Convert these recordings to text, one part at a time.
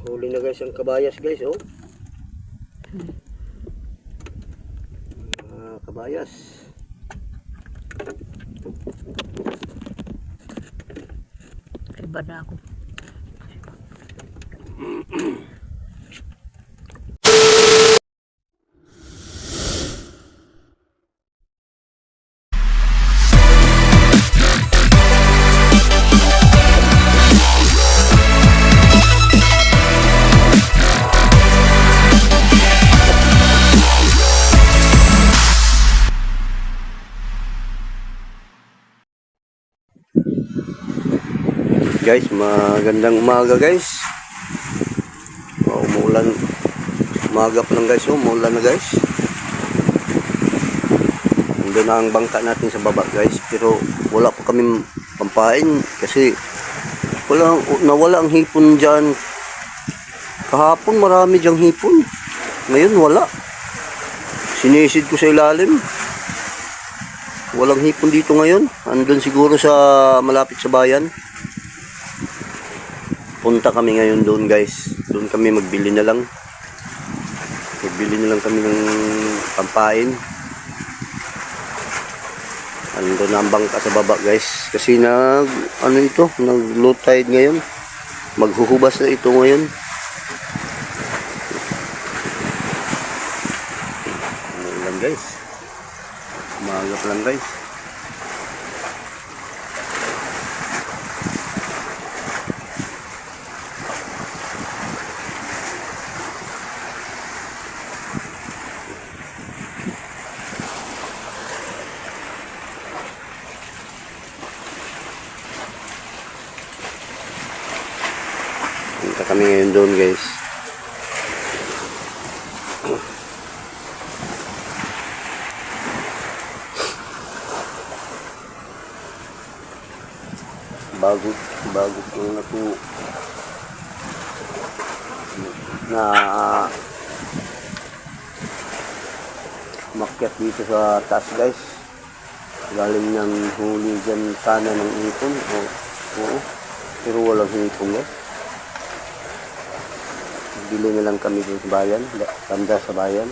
Huli na guys ang kabayas guys, oh. Kabayas. Iba na ako. Guys, magandang umaga guys. Umuulan. Umaga pa lang guys, umuulan na guys. Nandun na ang bangka natin sa baba guys. Pero wala pa kami pampain kasi nawala ang hipon dyan. Kahapon marami dyang hipon. Ngayon wala. Sinisid ko sa ilalim. Walang hipon dito ngayon. Andun siguro sa malapit sa bayan. Punta kami ngayon doon guys. Doon kami magbili na lang. Magbili na lang kami ng pampain. Ando na ang bangka sa baba guys. Kasi nag low tide ngayon. Maghuhubas na ito ngayon. Ano lang guys. Umaga pa lang guys. Punta kami ngayon doon guys. Bago ko na umakyat dito sa taas guys. Galing ng huli dyan sana ng ipon. Oo. Pero walang ipon guys. Bili na lang kami dito sa bayan, banda sa bayan.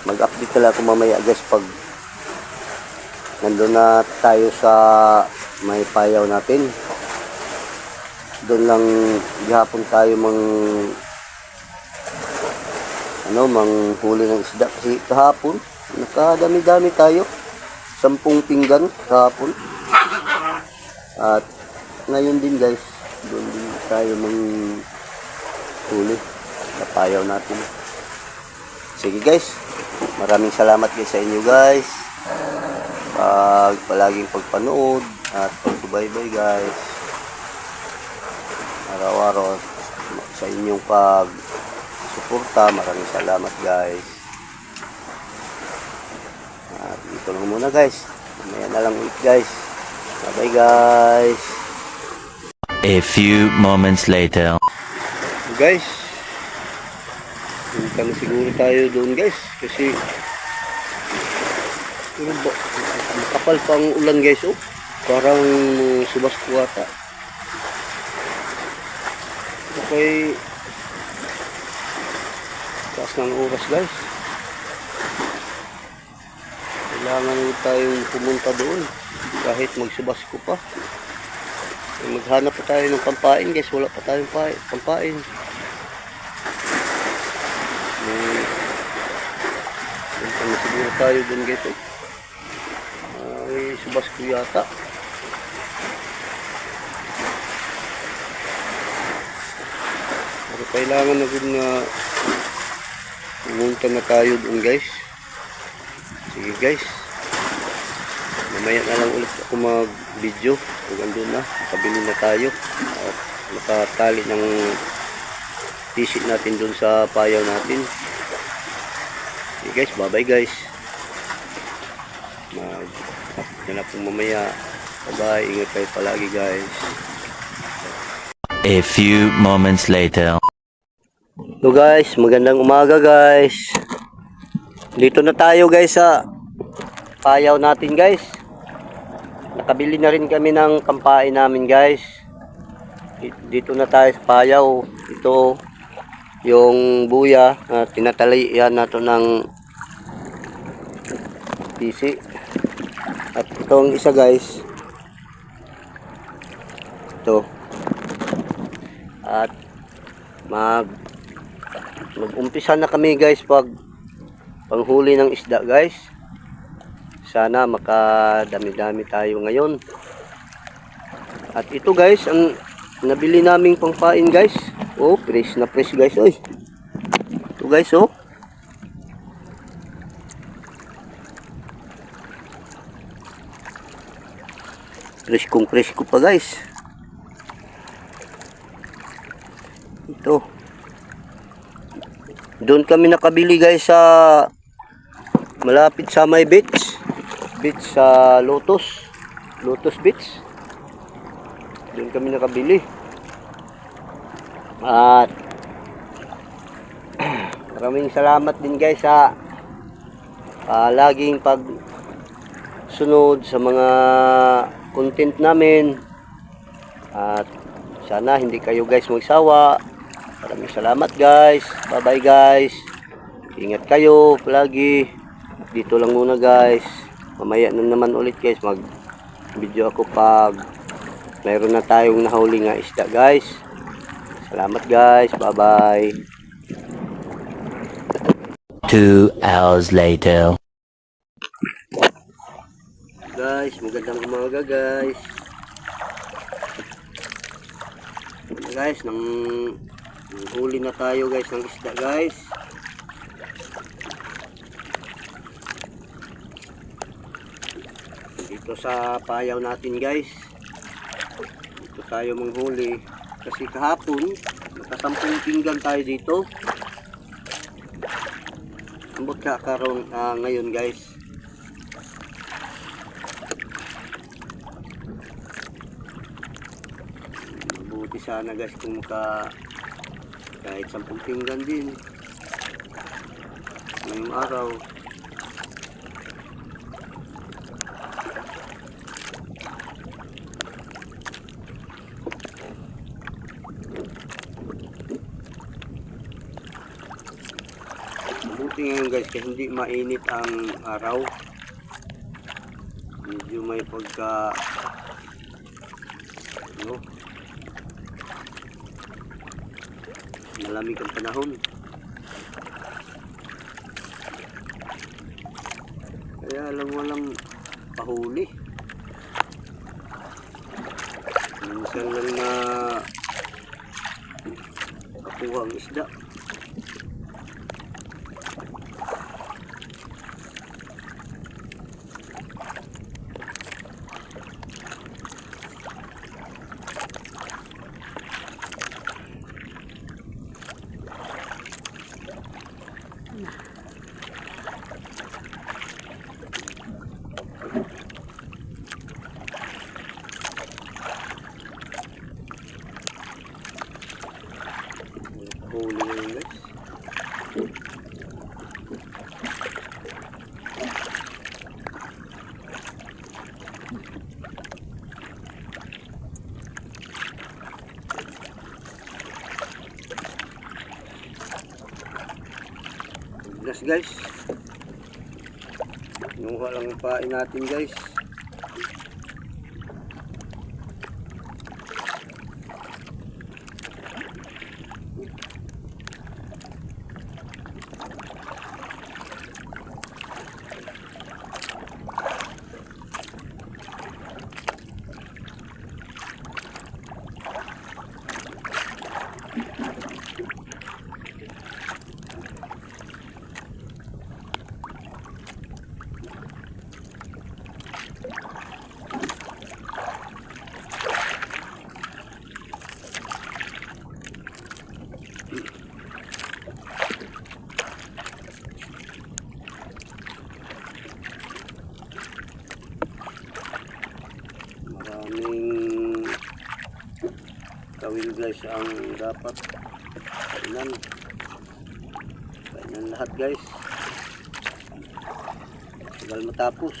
Mag-update na lang ako mamaya guys pag nandun na tayo sa may payaw natin. Doon lang gihapon tayo manghuli ng isda kasi kahapon nakadami-dami tayo. 10 pinggan kahapon. At ngayon din guys, doon din tayo huli sa payaw natin. Sige guys, maraming salamat guys sa inyo guys. Palaging pagpanood at pagsubaybay guys. Araw-araw sa inyong pagsuporta. Maraming salamat guys. At dito lang muna guys. Mamaya na lang ulit guys. Bye bye guys. A few moments later. Guys, punta na siguro tayo doon guys kasi makapal pang ulan guys, oh. Parang subas ko ata. Okay, taas ng oras guys. Kailangan tayong pumunta doon kahit magsubas ko pa. Maghanap pa tayo ng pampain guys, wala pa tayong pampain. Punta na siguro tayo dun guys, oh. Ay, subas ko yata. Pero kailangan na din na pumunta na tayo dun guys. Sige guys, mamaya na lang ulit ako mag-video. Hanggang doon na, nakabili na tayo at nakatali ng tisit natin doon sa payaw natin. Okay guys, bye bye guys. Maghanap po mamaya. Bye bye, ingat kayo palagi guys. A few moments later. So guys, magandang umaga guys. Dito na tayo guys sa payaw natin guys. nakabili na rin kami ng pampain namin guys. Dito na tayo sa payaw. Ito yung buya na tinatalian nato ng pisi. At itong isa guys, ito. At mag-umpisa na kami guys panghuli ng isda guys. Sana makadami-dami tayo ngayon. At ito guys ang nabili naming pangpain guys. Oh, fresh na fresh guys. Oy, ito guys oh. Fresh ko pa guys. Ito. Doon kami nakabili guys sa malapit sa may beach sa Lotus Beach. Doon kami nakabili. At maraming salamat din guys sa laging pagsunod sa mga content namin. At sana hindi kayo guys magsawa. Maraming salamat guys. Bye bye guys. Ingat kayo palagi. Dito lang muna guys. Mamaya na naman ulit guys. Mag video ako pag mayroon na tayong nahuli nga isda guys. Salamat guys. Bye bye. 2 hours later. Guys, magandang umaga guys. Guys, nang huli na tayo guys ng isda guys. Dito sa payaw natin guys. Dito tayo manghuli. Kasi kahapon, nakasampung pinggan tayo dito. Ambot kakaroon ngayon guys. Mabuti sana guys kung kahit 10 pinggan din ngayong araw. Mabuti ngayon guys kasi hindi mainit ang araw. Medyo may pagka malamig ang panahon. Kaya walang pahuli. Minsan lang na kakuha ang isda. Huli ngayon guys. Bilas guys. Nuha lang ang pain natin guys. Maraming kawil guys ang dapat kainan lahat guys. Tagal matapos.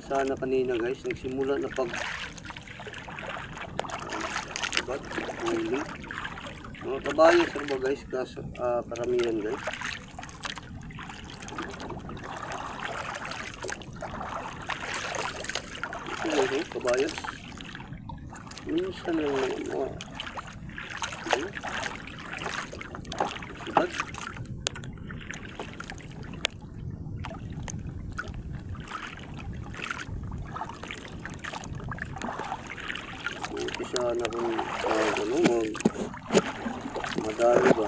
sana kanina guys, nagsimula na pag ba't huli. Mga kabayas ano ba guys, karamihan guys. Ito guys, kabayas. Minsan lang mga sibat. Buti sana kung madali ba.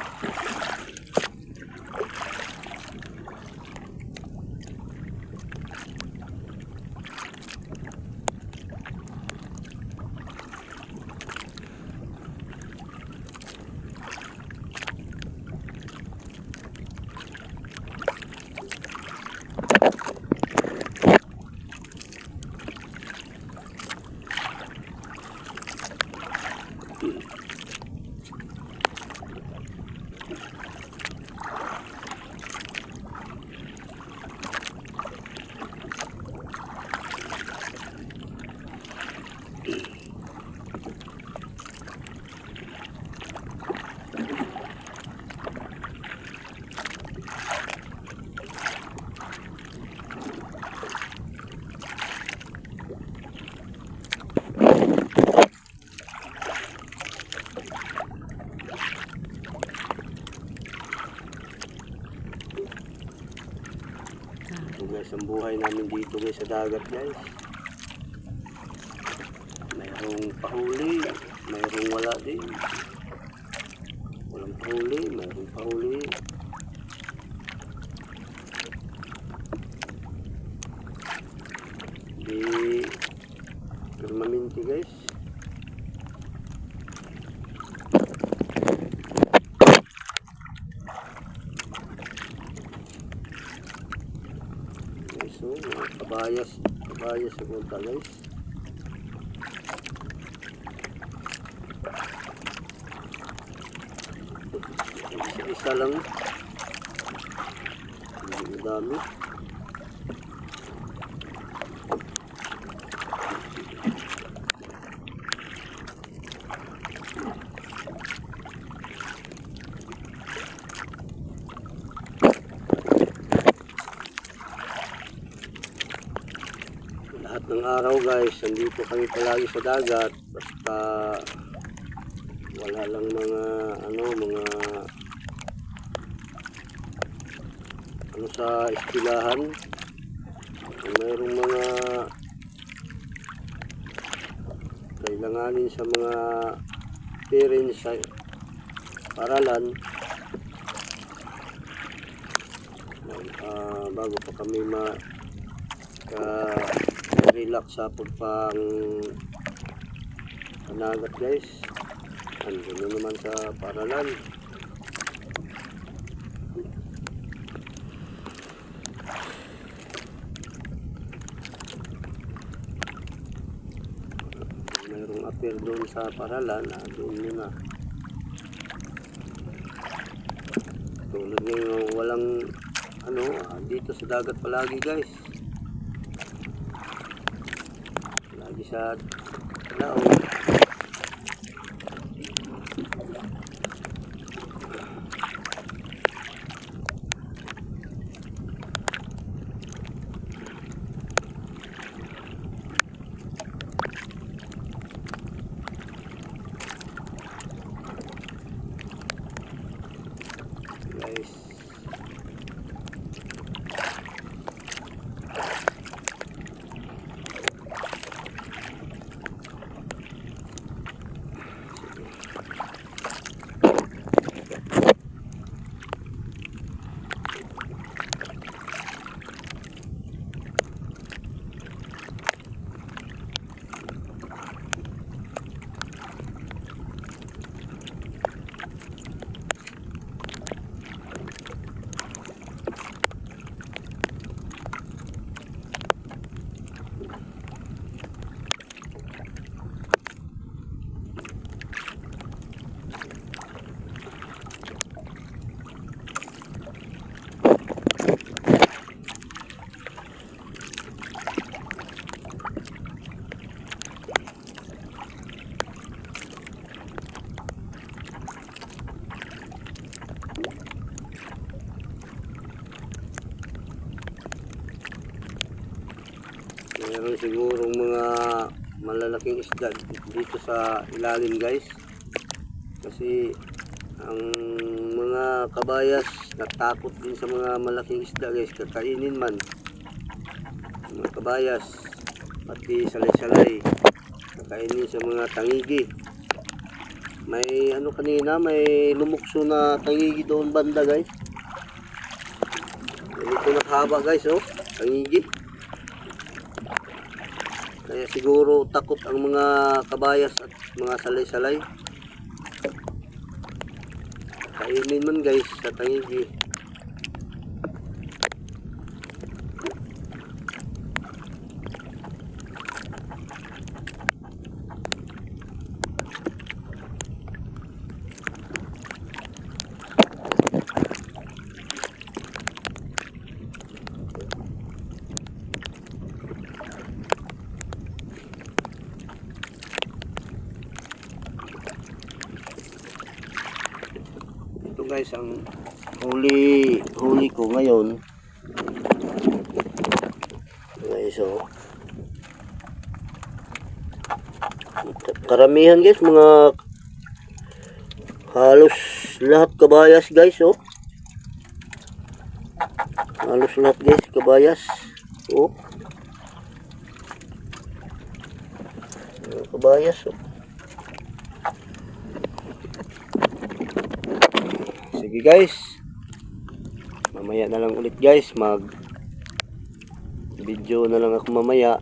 Ito guys, ang buhay namin dito guys sa dagat guys. Mayroong pahuli, mayroong wala din. Walang pahuli, mayroong pahuli. Di permanente guys. So, kabayas sa punta guys. Isa lang. Hindi madami. Lahat ng araw guys, nandito kami palagi sa dagat. Basta wala lang mga sa istilahan. Mayroong mga kailanganin sa mga parents sa paralan. Bago pa kami relax sa pagpang panagat guys. Andun naman sa paralan. Mayroong appear doon sa paralan, doon muna. Tulad ngayon, walang dito sa dagat palagi guys. Lagi sa laon. Guys, Mayroon sigurong mga malalaking isda dito sa ilalim guys. Kasi ang mga kabayas natakot din sa mga malaking isda guys. Kakainin man. Mga kabayas. Pati salay-salay. Kakainin sa mga tangigi. May ano kanina, may lumukso na tangigi doon banda guys. Ito nakahaba guys, oh, tangigi. Kaya siguro takot ang mga kabayas at mga salay-salay. Kainin man guys sa tangigi. Ito guys ang huli ko ngayon guys, oh. Karamihan guys mga halos lahat kabayas guys, oh. Halos lahat guys kabayas, oh. Kabayas, oh. Sige guys, mamaya na lang ulit guys, mag video na lang ako mamaya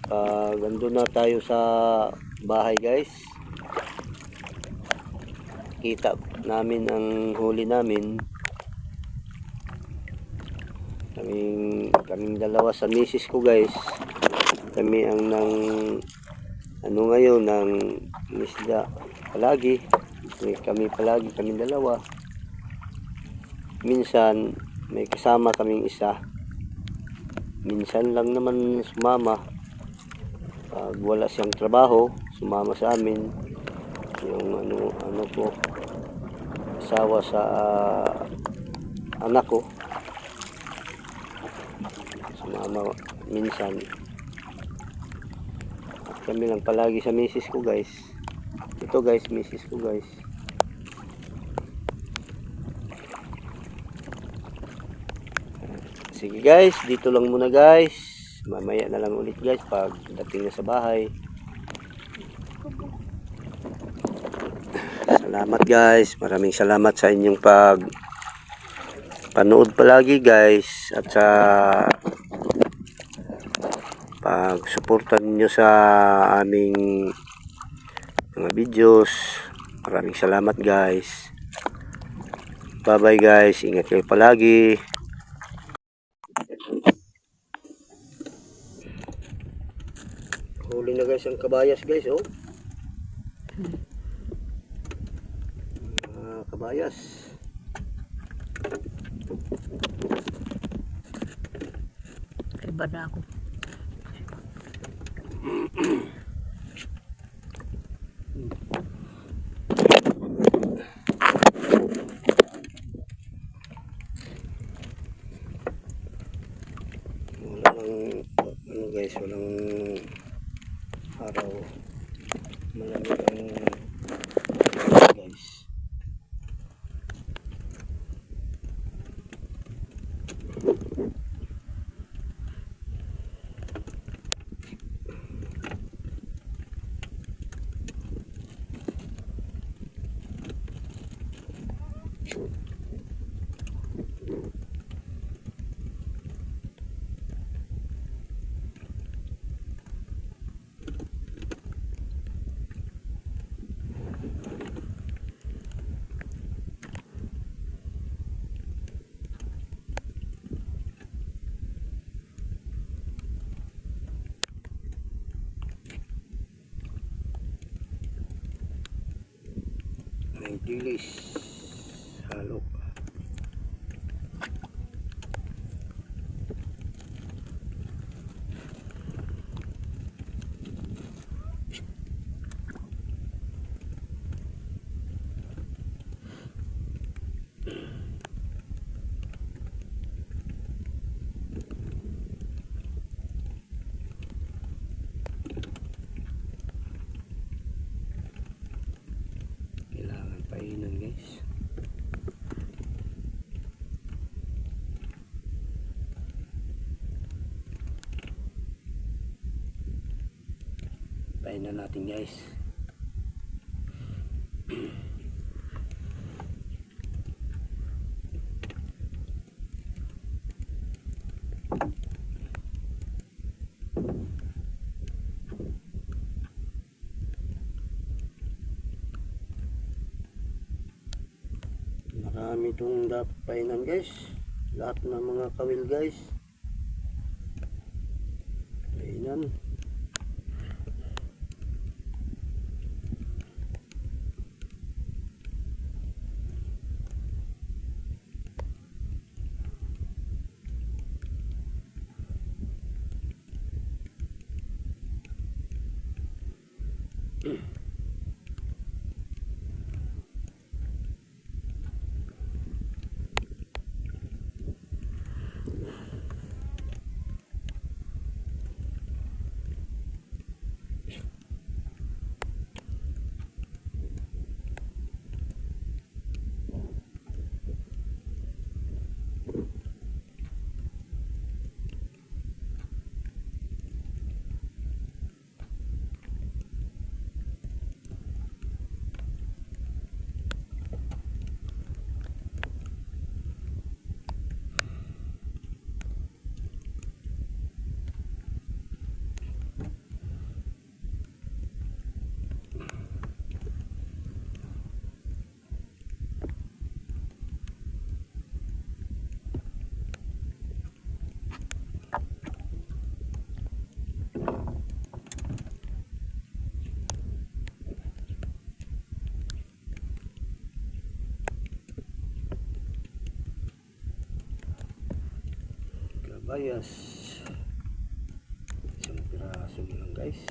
pag andun na tayo sa bahay guys. Kita namin ang huli namin, kaming dalawa sa misis ko guys. Kami ang nang ano ngayon ng isda palagi, kami dalawa. Minsan may kasama kaming isa, minsan lang naman sumama pag wala siyang trabaho, sumama sa amin yung ano po, asawa sa anak ko, sumama minsan. At kami lang palagi sa misis ko guys. Ito guys, misis ko guys. Sige guys, dito lang muna guys. Mamaya na lang ulit guys pag dating na sa bahay. Salamat guys. Maraming salamat sa inyong panood palagi guys. At sa pag-suporta ninyo sa aming mga videos. Maraming salamat guys. Bye bye guys. Ingat kayo palagi. Huli na guys ang kabayas guys, oh. Kabayas. Iba na ako. Walang ano guys, walang araw, malamig ang guys. Ang dilis halo. Try na natin guys. Marami itong dapainan guys. Lahat ng mga kawil guys. Painan. Kabayas. Isang piraso lang guys.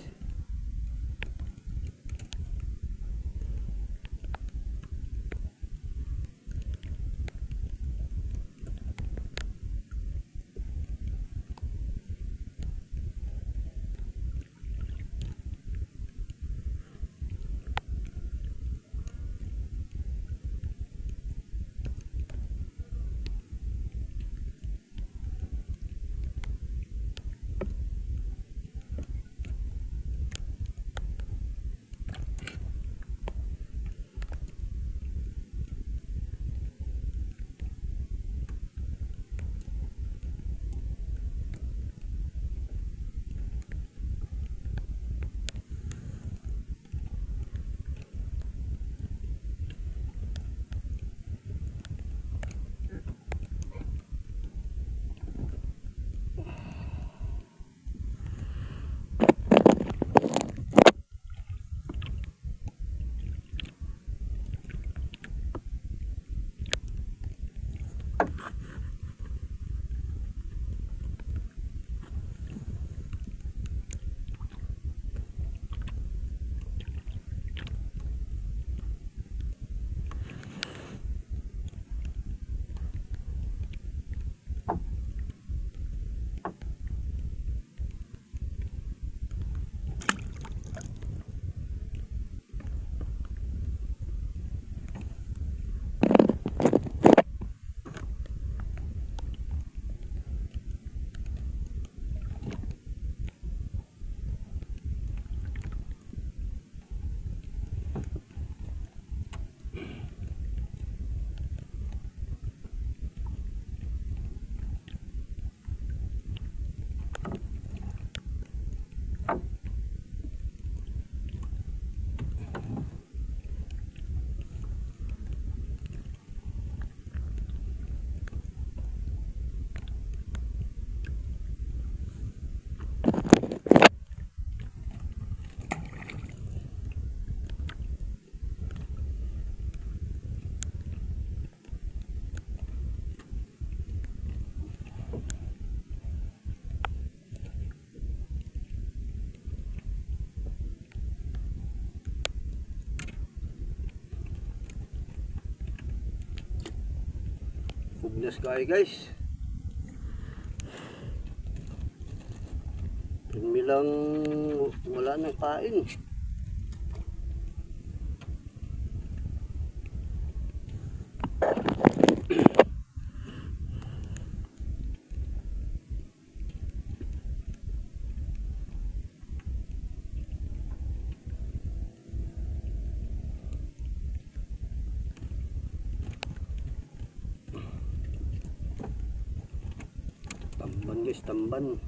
Fugnas kayo guys. Lang wala nang kain. guys, tamban.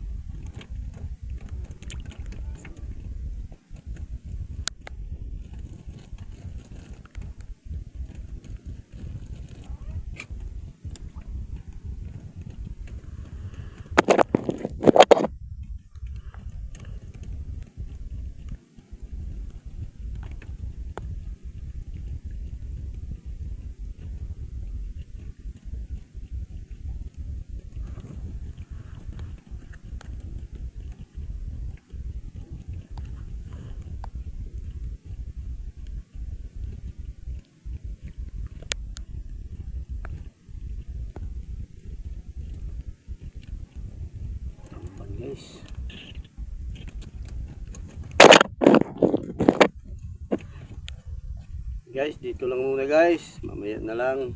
Guys, dito lang muna guys, mamaya na lang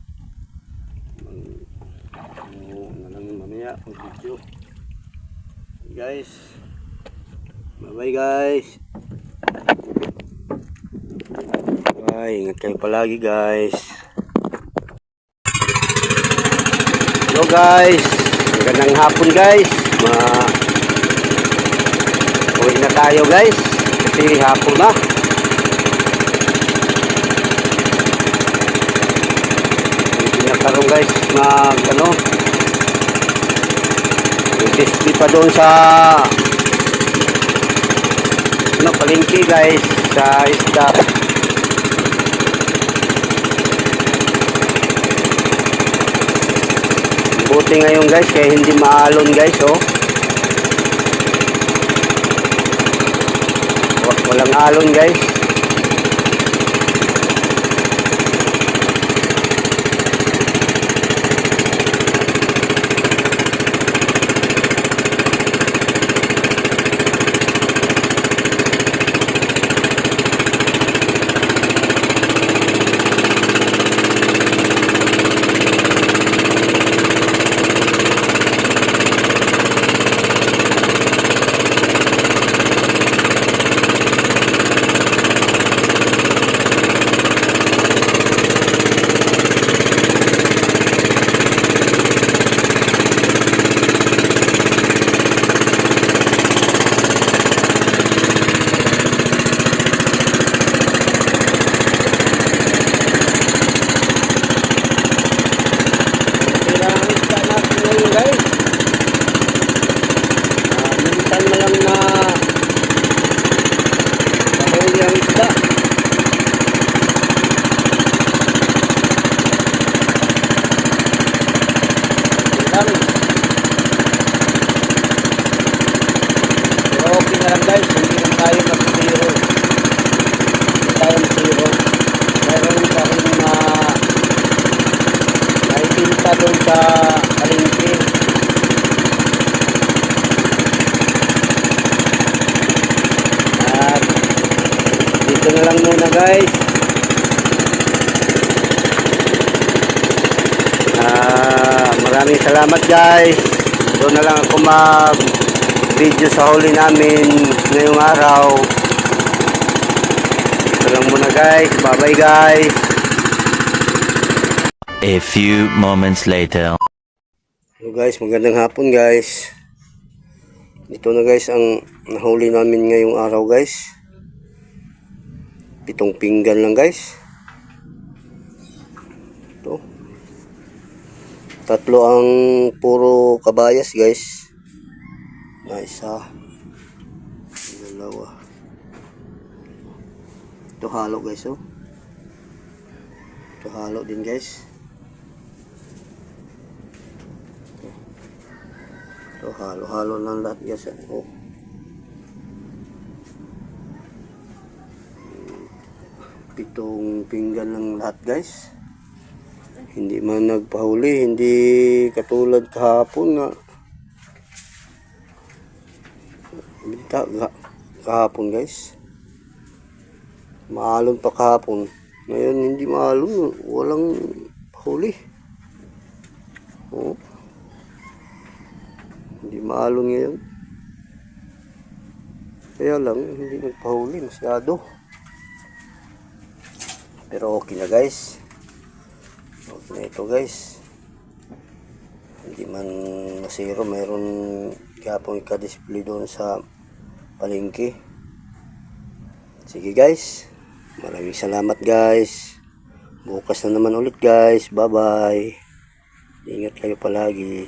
mamaya ang video guys. Bye bye guys, bye, ingat kayo palagi guys. Hello guys, magandang hapon guys. Uwi na tayo guys kasi hapon na. Hindi na karoon guys display pa doon sa palengke guys sa isda. Buti ngayon guys kaya hindi maalon guys, oh. Walang alon guys. Doon sa palengke. At dito na lang muna guys. Maraming salamat guys. Doon na lang ako mag video sa huli namin ngayong araw. Dito lang muna guys. Bye bye guys. A few moments later. So guys, magandang hapon guys. Ito na guys ang nahuli namin ngayong araw guys. 7 pinggan lang guys. Ito. 3 ang puro kabayas guys. Na isa. 2. Ito halo guys, oh. Ito halo din guys. So, halo-halo lang lahat guys. Oh. 7 pinggan lang lahat guys. Hindi man nagpahuli, hindi katulad kahapon na kahapon guys. Maalon pa kahapon. Ngayon hindi maalon, walang pahuli. Oh. Hindi maalon ngayon. Kaya lang, hindi nagpahuli masyado. Pero okay na guys. Okay na ito guys. Hindi man nasiro, mayroon gapong ika-display doon sa palengke. Sige guys, maraming salamat guys. Bukas na naman ulit guys. Bye bye. Ingat kayo palagi.